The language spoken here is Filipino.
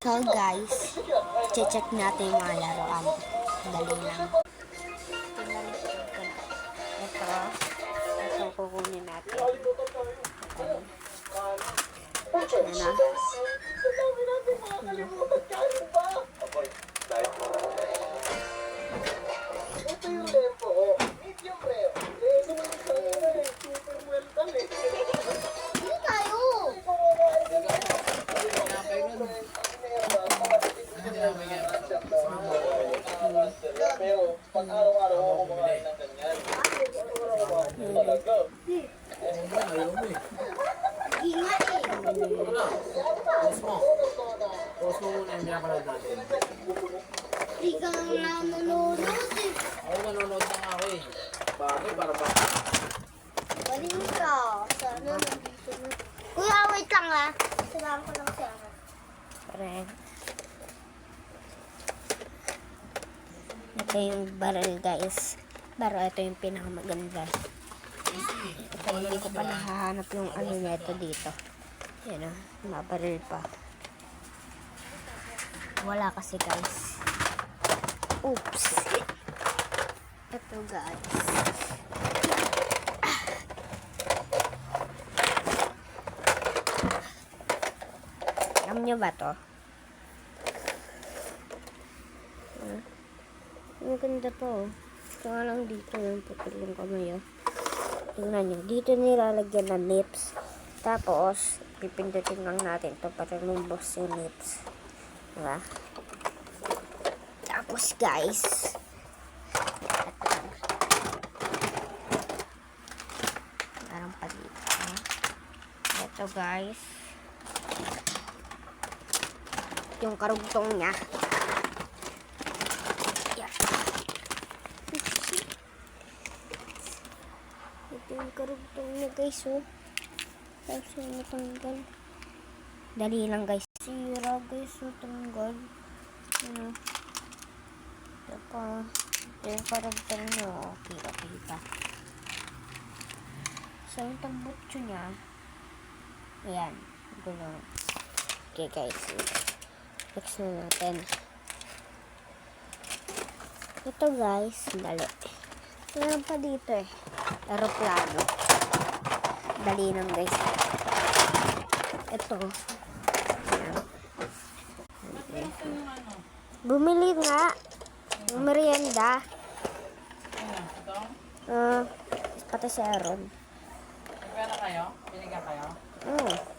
So guys, check natin yung mga laruan. Dali lang. Ito kukunin natin. Ayan na. Pag-araw-araw ako kumakain ng ganyan. Talaga. Post mo muna yung pinapanood natin. Hindi ka lang nanonood eh. Ako nanonood na nga ako eh. Bagay para ba? Galing ka. Sana nandito na. Kuya, wait lang ah. Sirahan ko lang siya. Correct. Ito yung baril guys. Pero ito yung pinakamaganda. Ito hindi ko pa nahahanap yung ano nito dito. Yan o, mabaril pa. Wala kasi guys. Oops. Ito guys. Alam nyo ba to? Maganda po. Ito nga lang dito yung putol yung kamay. Tingnan nyo. Dito nilalagyan ng lips. Tapos, pipindutin lang natin ito para lumabas yung lips. Diba? Tapos guys, parang pa dito. Ito guys. Yung karugtong niya. Ito yung karugtong niya guys, oh. Tapos yung natanggal. Dali lang guys. Sira guys, natanggal. Ano? Ito pa. Ito yung karugtong niya, oh. Kita. So, yung tambutso niya. Ayan. Gulong. Okay guys. Next na natin. Ito guys, dali. Meron pa dito eh. Aeroplano. Dali lang guys. Ito. Ayan. Bumili nga. Merienda. Pati si Aaron. Nagpera kayo? Binigyan kayo? Oo.